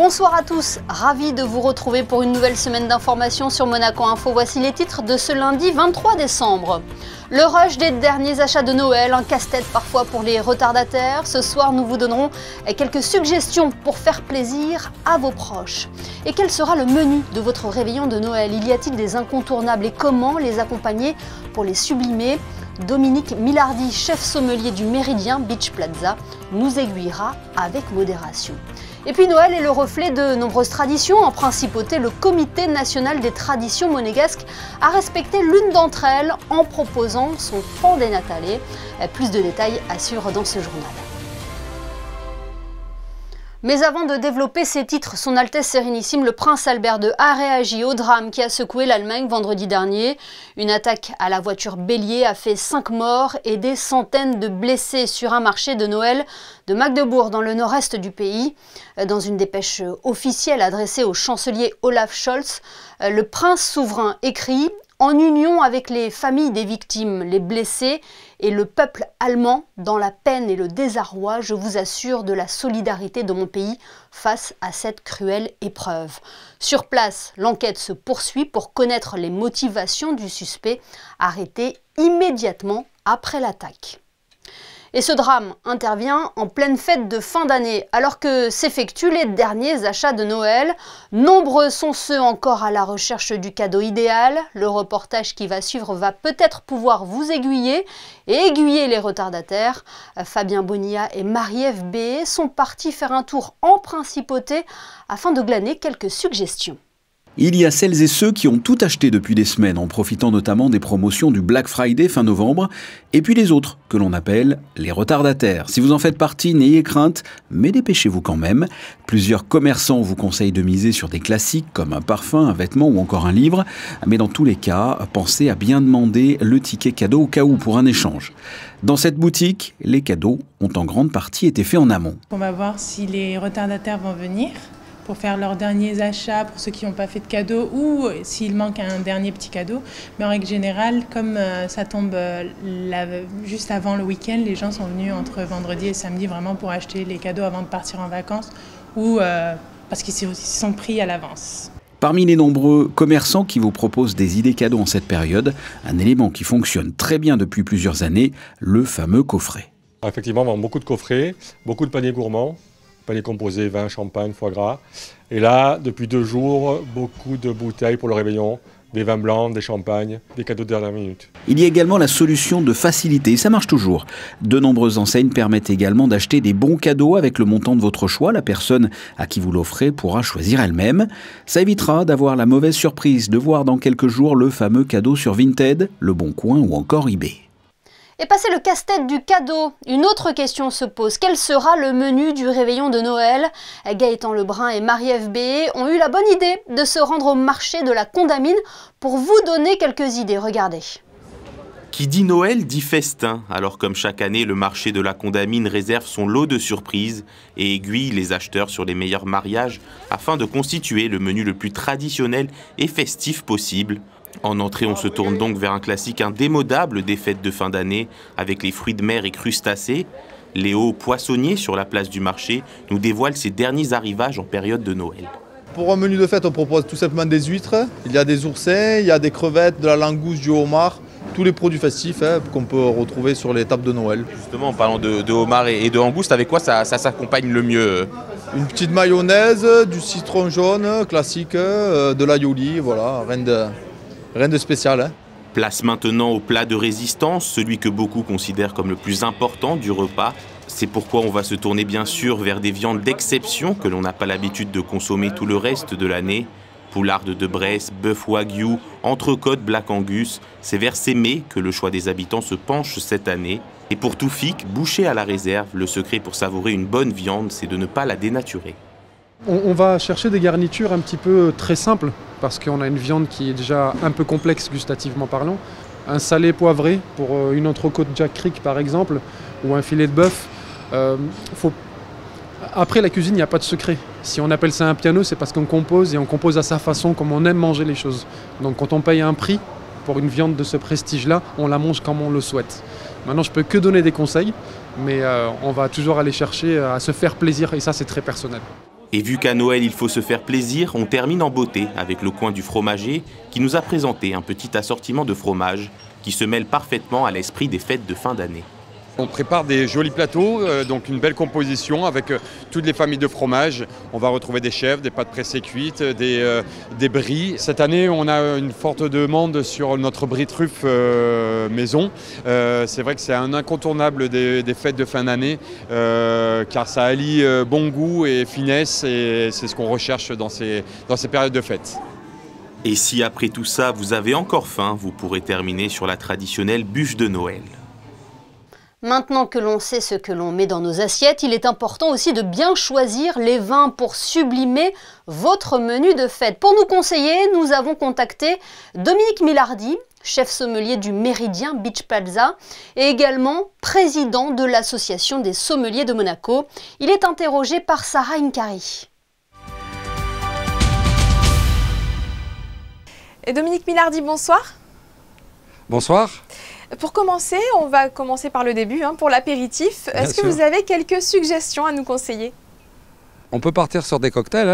Bonsoir à tous, ravi de vous retrouver pour une nouvelle semaine d'information sur Monaco Info. Voici les titres de ce lundi 23 décembre. Le rush des derniers achats de Noël, un casse-tête parfois pour les retardataires. Ce soir, nous vous donnerons quelques suggestions pour faire plaisir à vos proches. Et quel sera le menu de votre réveillon de Noël? Y a-t-il des incontournables et comment les accompagner pour les sublimer? Dominique Milardi, chef sommelier du Méridien Beach Plaza, nous aiguillera avec modération. Et puis Noël est le reflet de nombreuses traditions. En principauté, le Comité national des traditions monégasques a respecté l'une d'entre elles en proposant son pan des Natale. Plus de détails à suivre dans ce journal. Mais avant de développer ses titres, Son Altesse Sérénissime, le Prince Albert II a réagi au drame qui a secoué l'Allemagne vendredi dernier. Une attaque à la voiture bélier a fait 5 morts et des centaines de blessés sur un marché de Noël de Magdebourg dans le nord-est du pays. Dans une dépêche officielle adressée au chancelier Olaf Scholz, le prince souverain écrit « En union avec les familles des victimes, les blessés et le peuple allemand, dans la peine et le désarroi, je vous assure de la solidarité de mon pays face à cette cruelle épreuve. » Sur place, l'enquête se poursuit pour connaître les motivations du suspect, arrêté immédiatement après l'attaque. Et ce drame intervient en pleine fête de fin d'année, alors que s'effectuent les derniers achats de Noël. Nombreux sont ceux encore à la recherche du cadeau idéal. Le reportage qui va suivre va peut-être pouvoir vous aiguiller et aiguiller les retardataires. Fabien Bonilla et Marie-Ève B sont partis faire un tour en principauté afin de glaner quelques suggestions. Il y a celles et ceux qui ont tout acheté depuis des semaines en profitant notamment des promotions du Black Friday fin novembre, et puis les autres que l'on appelle les retardataires. Si vous en faites partie, n'ayez crainte, mais dépêchez-vous quand même. Plusieurs commerçants vous conseillent de miser sur des classiques comme un parfum, un vêtement ou encore un livre, mais dans tous les cas, pensez à bien demander le ticket cadeau au cas où pour un échange. Dans cette boutique, les cadeaux ont en grande partie été faits en amont. On va voir si les retardataires vont venir pour faire leurs derniers achats pour ceux qui n'ont pas fait de cadeau ou s'il manque un dernier petit cadeau. Mais en règle générale, comme ça tombe juste avant le week-end, les gens sont venus entre vendredi et samedi vraiment pour acheter les cadeaux avant de partir en vacances ou parce qu'ils sont pris à l'avance. Parmi les nombreux commerçants qui vous proposent des idées cadeaux en cette période, un élément qui fonctionne très bien depuis plusieurs années, le fameux coffret. Effectivement, on vend beaucoup de coffrets, beaucoup de paniers gourmands. Panier composé, vin, champagne, foie gras. Et là, depuis 2 jours, beaucoup de bouteilles pour le réveillon, des vins blancs, des champagnes, des cadeaux de dernière minute. Il y a également la solution de facilité, et ça marche toujours. De nombreuses enseignes permettent également d'acheter des bons cadeaux avec le montant de votre choix. La personne à qui vous l'offrez pourra choisir elle-même. Ça évitera d'avoir la mauvaise surprise de voir dans quelques jours le fameux cadeau sur Vinted, Le Bon Coin ou encore eBay. Et passé le casse-tête du cadeau, une autre question se pose. Quel sera le menu du réveillon de Noël? Gaëtan Lebrun et Marie-Ève B ont eu la bonne idée de se rendre au marché de la Condamine pour vous donner quelques idées. Regardez. Qui dit Noël dit festin. Alors comme chaque année, le marché de la Condamine réserve son lot de surprises et aiguille les acheteurs sur les meilleurs mariages afin de constituer le menu le plus traditionnel et festif possible. En entrée, on se tourne donc vers un classique indémodable des fêtes de fin d'année avec les fruits de mer et crustacés. Léo Poissonnier, sur la place du marché, nous dévoile ses derniers arrivages en période de Noël. Pour un menu de fête, on propose tout simplement des huîtres, il y a des oursins, il y a des crevettes, de la langouste, du homard, tous les produits festifs qu'on peut retrouver sur les tables de Noël. Justement, en parlant de homard et de langouste, avec quoi ça s'accompagne le mieux? Une petite mayonnaise, du citron jaune classique, de l'aioli, voilà, rien de spécial. Hein. Place maintenant au plat de résistance, celui que beaucoup considèrent comme le plus important du repas. C'est pourquoi on va se tourner bien sûr vers des viandes d'exception que l'on n'a pas l'habitude de consommer tout le reste de l'année. Poularde de Bresse, bœuf wagyu, entrecôte Black Angus, c'est vers ces mets que le choix des habitants se penche cette année. Et pour tout fic, boucher à la réserve, le secret pour savourer une bonne viande, c'est de ne pas la dénaturer. On va chercher des garnitures un petit peu très simples, parce qu'on a une viande qui est déjà un peu complexe gustativement parlant. Un salé poivré pour une entrecôte Jack Creek par exemple, ou un filet de bœuf. Après la cuisine, il n'y a pas de secret. Si on appelle ça un piano, c'est parce qu'on compose et on compose à sa façon, comme on aime manger les choses. Donc quand on paye un prix pour une viande de ce prestige-là, on la mange comme on le souhaite. Maintenant, je peux que donner des conseils, mais on va toujours aller chercher à se faire plaisir et ça, c'est très personnel. Et vu qu'à Noël il faut se faire plaisir, on termine en beauté avec le coin du fromager qui nous a présenté un petit assortiment de fromages qui se mêle parfaitement à l'esprit des fêtes de fin d'année. On prépare des jolis plateaux, donc une belle composition avec toutes les familles de fromages. On va retrouver des chèvres, des pâtes pressées cuites, des bries. Cette année, on a une forte demande sur notre brie truffe maison. C'est vrai que c'est un incontournable des fêtes de fin d'année, car ça allie bon goût et finesse, et c'est ce qu'on recherche dans ces périodes de fêtes. Et si après tout ça, vous avez encore faim, vous pourrez terminer sur la traditionnelle bûche de Noël. Maintenant que l'on sait ce que l'on met dans nos assiettes, il est important aussi de bien choisir les vins pour sublimer votre menu de fête. Pour nous conseiller, nous avons contacté Dominique Milardi, chef sommelier du Méridien Beach Plaza et également président de l'association des sommeliers de Monaco. Il est interrogé par Sarah Inkari. Et Dominique Milardi, bonsoir. Bonsoir. Pour commencer, on va commencer par le début, pour l'apéritif. Est-ce que vous avez quelques suggestions à nous conseiller ? On peut partir sur des cocktails.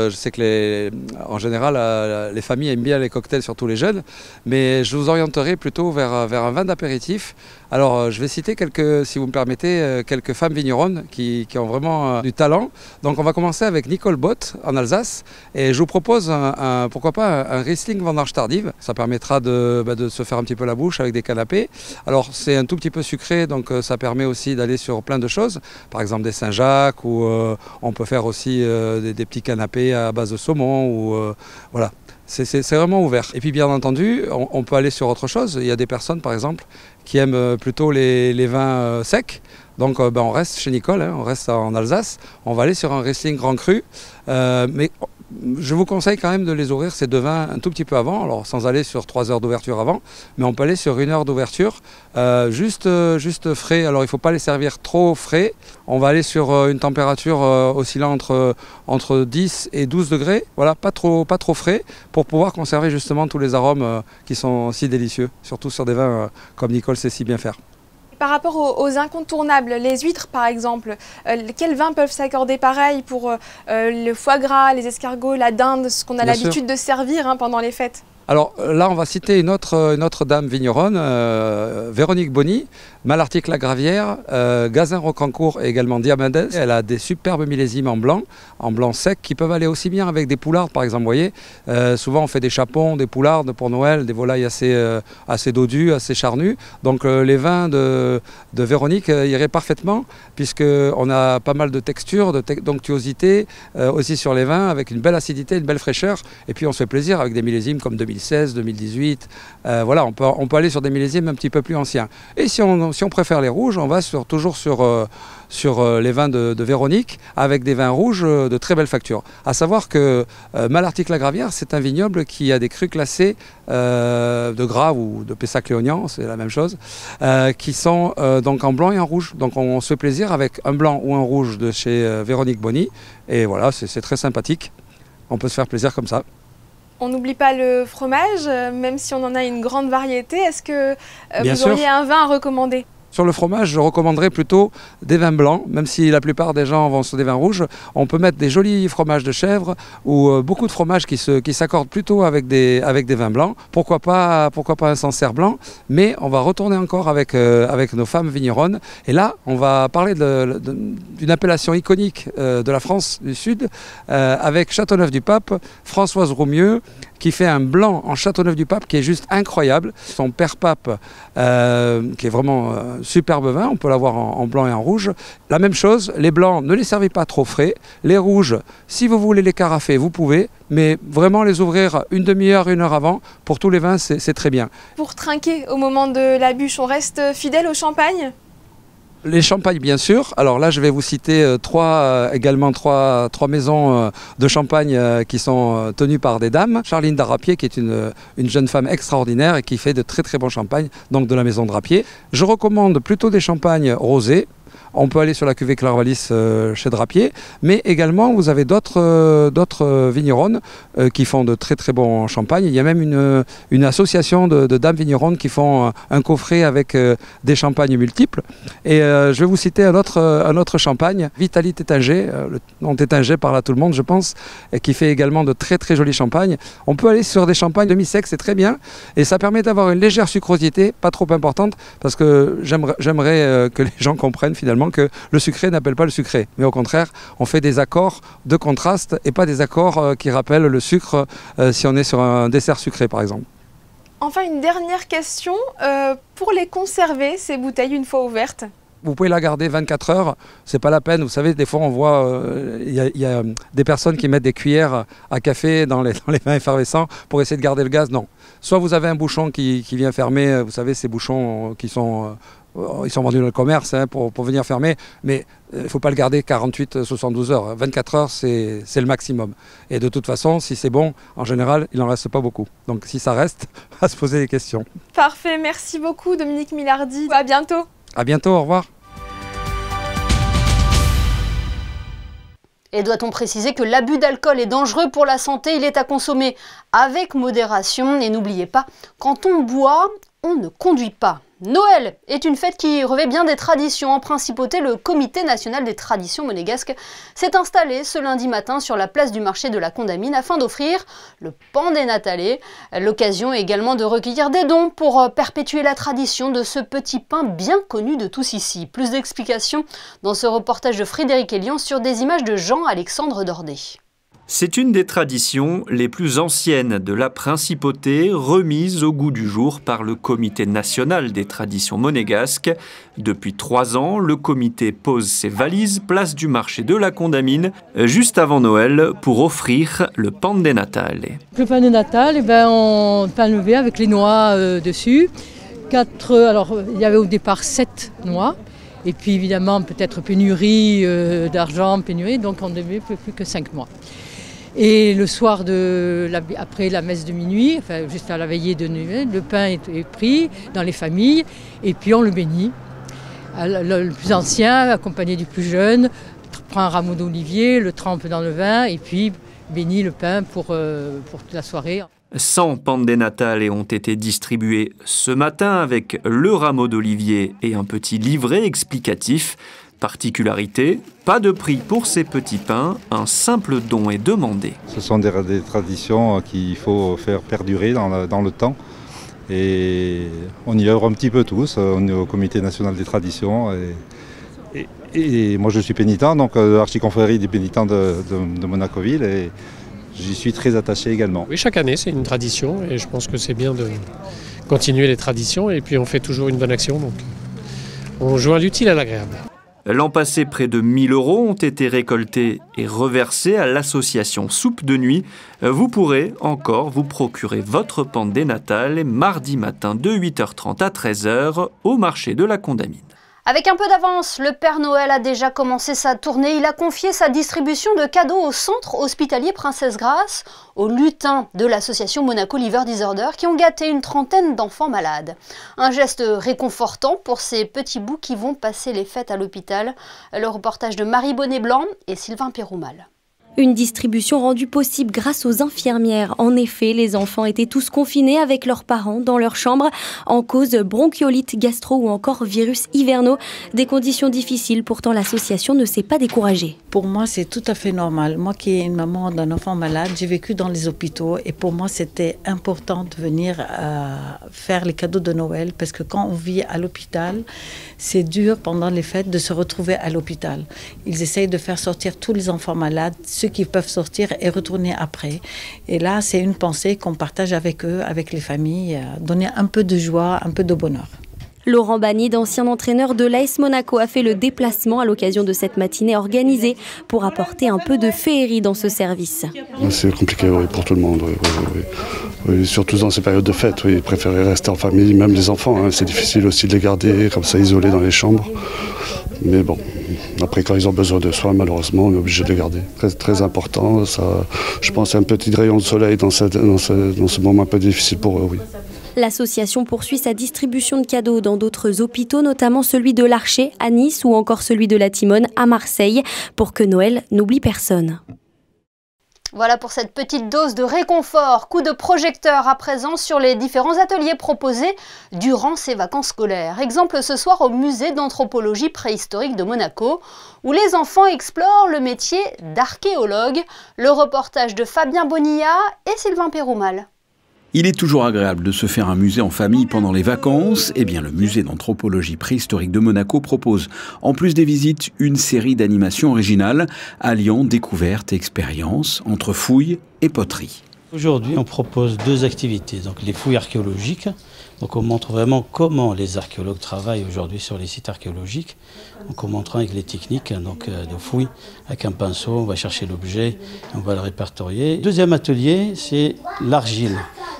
Je sais que en général, les familles aiment bien les cocktails, surtout les jeunes. Mais je vous orienterai plutôt vers un vin d'apéritif. Alors, je vais citer si vous me permettez, quelques femmes vigneronnes qui ont vraiment du talent. Donc, on va commencer avec Nicole Bott en Alsace. Et je vous propose, pourquoi pas, un Riesling Vendange tardive. Ça permettra de se faire un petit peu la bouche avec des canapés. Alors, c'est un tout petit peu sucré, donc ça permet aussi d'aller sur plein de choses. Par exemple, des Saint-Jacques, ou on peut faire aussi des petits canapés à base de saumon. Voilà. C'est vraiment ouvert. Et puis bien entendu, on peut aller sur autre chose. Il y a des personnes par exemple qui aiment plutôt les vins secs. Donc on reste chez Nicole, on reste en Alsace. On va aller sur un Riesling Grand Cru. Mais je vous conseille quand même de les ouvrir ces deux vins un tout petit peu avant. Alors sans aller sur 3 heures d'ouverture avant, mais on peut aller sur 1 heure d'ouverture. Juste frais. Alors il ne faut pas les servir trop frais. On va aller sur une température oscillant entre 10 et 12 degrés. Voilà, pas trop frais, pour pouvoir conserver justement tous les arômes qui sont si délicieux. Surtout sur des vins comme Nicole sait si bien faire. Par rapport aux incontournables, les huîtres par exemple, quels vins peuvent s'accorder pareil pour le foie gras, les escargots, la dinde, ce qu'on a l'habitude de servir pendant les fêtes? Alors là, on va citer une autre dame vigneronne, Véronique Bonny, Malartic-la-Gravière, Gazin-Rocancourt et également Diamandès. Elle a des superbes millésimes en blanc sec, qui peuvent aller aussi bien avec des poulardes par exemple. Vous voyez, souvent on fait des chapons, des poulardes pour Noël, des volailles assez dodues, assez charnues. Donc les vins de Véronique iraient parfaitement, puisqu'on a pas mal de texture, d'onctuosité aussi sur les vins, avec une belle acidité, une belle fraîcheur. Et puis on se fait plaisir avec des millésimes comme 2016, 2018. Voilà, on peut aller sur des millésimes un petit peu plus anciens. Et si on préfère les rouges, on va toujours sur les vins de Véronique, avec des vins rouges de très belle facture. À savoir que Malartic-la-Gravière, c'est un vignoble qui a des crus classés de Grave ou de Pessac-Léognan, c'est la même chose, qui sont donc en blanc et en rouge. Donc on se fait plaisir avec un blanc ou un rouge de chez Véronique Bonny. Et voilà, c'est très sympathique. On peut se faire plaisir comme ça. On n'oublie pas le fromage, même si on en a une grande variété. Est-ce que vous auriez un vin à recommander ? Sur le fromage, je recommanderais plutôt des vins blancs, même si la plupart des gens vont sur des vins rouges. On peut mettre des jolis fromages de chèvre ou beaucoup de fromages qui s'accordent plutôt avec des vins blancs. Pourquoi pas un Sancerre blanc, mais on va retourner encore avec nos femmes vigneronnes. Et là, on va parler d'une appellation iconique de la France du Sud, avec Châteauneuf-du-Pape, Françoise Roumieux, qui fait un blanc en Châteauneuf-du-Pape qui est juste incroyable. Son père Pape, qui est vraiment superbe vin, on peut l'avoir en blanc et en rouge. La même chose, les blancs, ne les servez pas trop frais. Les rouges, si vous voulez les carafer, vous pouvez, mais vraiment les ouvrir une demi-heure, 1 heure avant, pour tous les vins, c'est très bien. Pour trinquer au moment de la bûche, on reste fidèle au champagne ? Les champagnes, bien sûr. Alors là, je vais vous citer trois maisons de champagne qui sont tenues par des dames. Charline Darapier, qui est une jeune femme extraordinaire et qui fait de très très bons champagnes, donc de la maison Drapier. Je recommande plutôt des champagnes rosés. on peut aller sur la cuvée Clairvalis chez Drapier, mais également vous avez d'autres vigneronnes qui font de très très bons champagnes. Il y a même une association de dames vigneronnes qui font un coffret avec des champagnes multiples. Et je vais vous citer un autre champagne, Vitaly Tétinger, le nom Tétinger parle à tout le monde je pense, et qui fait également de très très jolis champagnes. On peut aller sur des champagnes demi-secs, c'est très bien, et ça permet d'avoir une légère sucrosité, pas trop importante, parce que j'aimerais que les gens comprennent finalement que le sucré n'appelle pas le sucré, mais au contraire, on fait des accords de contraste et pas des accords qui rappellent le sucre si on est sur un dessert sucré par exemple. Enfin, une dernière question, pour les conserver, ces bouteilles, une fois ouvertes? Vous pouvez la garder 24 heures, c'est pas la peine. Vous savez, des fois on voit, il y a des personnes qui mettent des cuillères à café dans les vins effervescents pour essayer de garder le gaz. Non. Soit vous avez un bouchon qui vient fermer, vous savez, ces bouchons qui sont... ils sont vendus dans le commerce pour venir fermer, mais il ne faut pas le garder 48-72 heures. 24 heures, c'est le maximum. Et de toute façon, si c'est bon, en général, il n'en reste pas beaucoup. Donc si ça reste, à se poser des questions. Parfait, merci beaucoup Dominique Milardi. À bientôt. À bientôt, au revoir. Et doit-on préciser que l'abus d'alcool est dangereux pour la santé, il est à consommer avec modération. Et n'oubliez pas, quand on boit, on ne conduit pas. Noël est une fête qui revêt bien des traditions. En principauté, le Comité national des traditions monégasques s'est installé ce lundi matin sur la place du marché de la Condamine afin d'offrir le pan des Natale. L'occasion également de recueillir des dons pour perpétuer la tradition de ce petit pain bien connu de tous ici. Plus d'explications dans ce reportage de Frédéric Elian sur des images de Jean-Alexandre Dordet. C'est une des traditions les plus anciennes de la principauté, remise au goût du jour par le Comité national des traditions monégasques. Depuis 3 ans, le comité pose ses valises place du marché de la Condamine, juste avant Noël, pour offrir le pan de Natale. Le pan de Natale, on pain levé avec les noix dessus. Alors, il y avait au départ 7 noix. Et puis évidemment, peut-être pénurie d'argent, donc on ne devait plus que 5 noix. Et le soir, après la messe de minuit, enfin juste à la veillée de nuit, le pain est pris dans les familles et puis on le bénit. Le plus ancien, accompagné du plus jeune, prend un rameau d'olivier, le trempe dans le vin et puis bénit le pain pour toute la soirée. 100 pans de Natale ont été distribués ce matin avec le rameau d'olivier et un petit livret explicatif. Particularité, pas de prix pour ces petits pains, un simple don est demandé. Ce sont des traditions qu'il faut faire perdurer dans le temps. Et on y œuvre un petit peu tous, on est au Comité national des traditions. Et moi je suis pénitent, donc l'archiconfrérie des pénitents de Monacoville, et j'y suis très attaché également. Oui, chaque année c'est une tradition et je pense que c'est bien de continuer les traditions et puis on fait toujours une bonne action, donc on joint l'utile à l'agréable. L'an passé, près de 1 000 € ont été récoltés et reversés à l'association Soupe de Nuit. Vous pourrez encore vous procurer votre pan de Natale mardi matin de 8h30 à 13h au marché de la Condamine. Avec un peu d'avance, le Père Noël a déjà commencé sa tournée. Il a confié sa distribution de cadeaux au centre hospitalier Princesse Grace, aux lutins de l'association Monaco Liver Disorder qui ont gâté une trentaine d'enfants malades. Un geste réconfortant pour ces petits bouts qui vont passer les fêtes à l'hôpital. Le reportage de Marie Bonnet-Blanc et Sylvain Péroumal. Une distribution rendue possible grâce aux infirmières. En effet, les enfants étaient tous confinés avec leurs parents dans leur chambre en cause bronchiolite, gastro ou encore virus hivernaux. Des conditions difficiles, pourtant l'association ne s'est pas découragée. Pour moi, c'est tout à fait normal. Moi qui ai une maman d'un enfant malade, j'ai vécu dans les hôpitaux et pour moi, c'était important de venir faire les cadeaux de Noël parce que quand on vit à l'hôpital, c'est dur pendant les fêtes de se retrouver à l'hôpital. Ils essayent de faire sortir tous les enfants malades, ceux qui peuvent sortir et retourner après. Et là, c'est une pensée qu'on partage avec eux, avec les familles, donner un peu de joie, un peu de bonheur. Laurent Banide, ancien entraîneur de l'AS Monaco, a fait le déplacement à l'occasion de cette matinée organisée pour apporter un peu de féerie dans ce service. C'est compliqué oui, pour tout le monde, oui, surtout dans ces périodes de fête. Oui, ils préféraient rester en famille, même les enfants. Hein, c'est difficile aussi de les garder comme ça isolés dans les chambres. Mais bon, après quand ils ont besoin de soins, malheureusement, on est obligé de les garder. Très, très important, ça, je pense un petit rayon de soleil dans ce moment un peu difficile pour eux, oui. L'association poursuit sa distribution de cadeaux dans d'autres hôpitaux, notamment celui de l'Archer à Nice ou encore celui de la Timone à Marseille, pour que Noël n'oublie personne. Voilà pour cette petite dose de réconfort. Coup de projecteur à présent sur les différents ateliers proposés durant ces vacances scolaires. Exemple ce soir au musée d'anthropologie préhistorique de Monaco, où les enfants explorent le métier d'archéologue. Le reportage de Fabien Bonilla et Sylvain Péroumal. Il est toujours agréable de se faire un musée en famille pendant les vacances. Eh bien, le musée d'anthropologie préhistorique de Monaco propose, en plus des visites, une série d'animations originales alliant découverte et expérience entre fouilles et poterie. Aujourd'hui, on propose deux activités, donc les fouilles archéologiques. Donc on montre vraiment comment les archéologues travaillent aujourd'hui sur les sites archéologiques. Donc on montre avec les techniques de fouilles. Avec un pinceau, on va chercher l'objet, on va le répertorier. Deuxième atelier, c'est l'argile.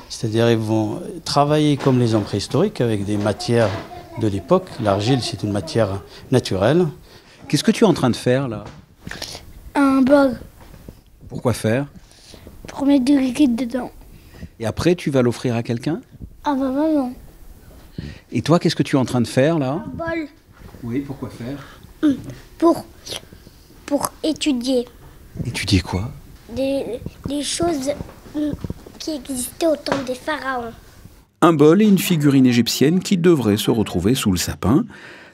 C'est-à-dire ils vont travailler comme les hommes préhistoriques avec des matières de l'époque. L'argile, c'est une matière naturelle. Qu'est-ce que tu es en train de faire là? Un bol. Pourquoi faire? Pour mettre du liquide dedans. Et après, tu vas l'offrir à quelqu'un? Ah bah non. Et toi, qu'est-ce que tu es en train de faire là? Un bol. Oui, pourquoi faire? Pour étudier. Étudier quoi? Des choses qui existaient au temps des pharaons. Un bol et une figurine égyptienne qui devraient se retrouver sous le sapin.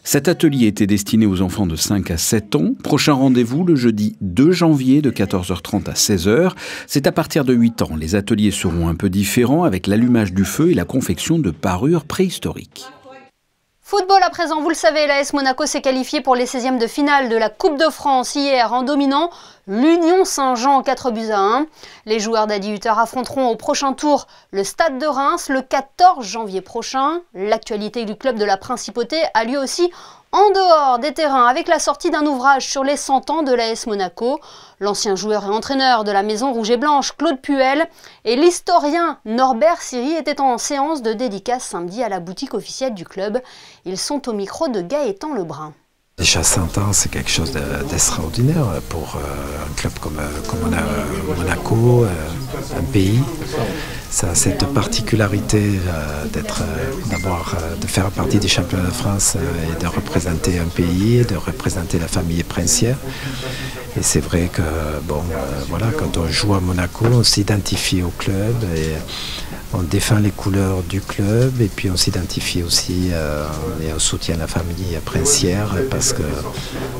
Cet atelier était destiné aux enfants de 5 à 7 ans. Prochain rendez-vous le jeudi 2 janvier de 14h30 à 16h. C'est à partir de 8 ans. Les ateliers seront un peu différents avec l'allumage du feu et la confection de parures préhistoriques. Football à présent, vous le savez, l'AS Monaco s'est qualifié pour les 16e de finale de la Coupe de France hier en dominant l'Union Saint-Jean 4-1. Les joueurs d'Adi Hutter affronteront au prochain tour le Stade de Reims le 14 janvier prochain. L'actualité du club de la Principauté a lieu aussi en dehors des terrains avec la sortie d'un ouvrage sur les 100 ans de l'AS Monaco. L'ancien joueur et entraîneur de la Maison Rouge et Blanche, Claude Puel, et l'historien Norbert Siri étaient en séance de dédicace samedi à la boutique officielle du club. Ils sont au micro de Gaëtan Lebrun. Déjà 100 ans, c'est quelque chose d'extraordinaire pour un club comme Monaco, un pays. Ça a cette particularité de faire partie des championnats de France et de représenter un pays, de représenter la famille princière. Et c'est vrai que voilà, quand on joue à Monaco, on s'identifie au club et on défend les couleurs du club et puis on s'identifie aussi et on soutient la famille princière parce que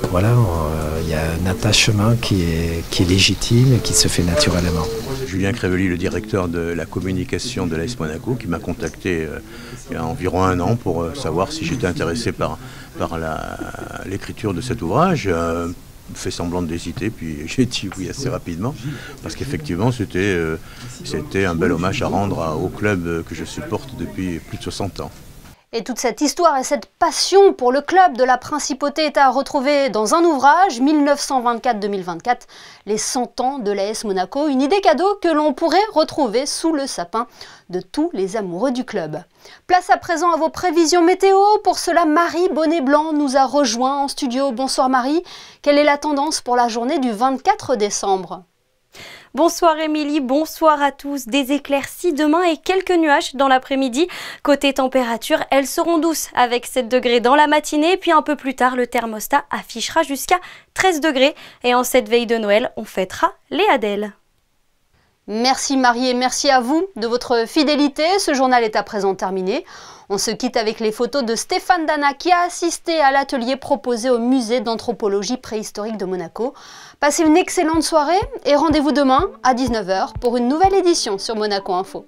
voilà, il y a un attachement qui est légitime et qui se fait naturellement. Julien Crévelli, le directeur de la communication de l'AS Monaco, qui m'a contacté il y a environ 1 an pour savoir si j'étais intéressé par l'écriture de cet ouvrage. Fait semblant d'hésiter, puis j'ai dit oui assez rapidement, parce qu'effectivement c'était un bel hommage à rendre au club que je supporte depuis plus de 60 ans. Et toute cette histoire et cette passion pour le club de la Principauté est à retrouver dans un ouvrage, 1924-2024, les 100 ans de l'AS Monaco, une idée cadeau que l'on pourrait retrouver sous le sapin de tous les amoureux du club. Place à présent à vos prévisions météo. Pour cela, Marie Bonnet-Blanc nous a rejoint en studio. Bonsoir Marie, quelle est la tendance pour la journée du 24 décembre ? Bonsoir Émilie, bonsoir à tous. Des éclaircies demain et quelques nuages dans l'après-midi. Côté température, elles seront douces avec 7 degrés dans la matinée. Puis un peu plus tard, le thermostat affichera jusqu'à 13 degrés. Et en cette veille de Noël, on fêtera les Adèles. Merci Marie et merci à vous de votre fidélité. Ce journal est à présent terminé. On se quitte avec les photos de Stéphane Dana qui a assisté à l'atelier proposé au musée d'anthropologie préhistorique de Monaco. Passez une excellente soirée et rendez-vous demain à 19h pour une nouvelle édition sur Monaco Info.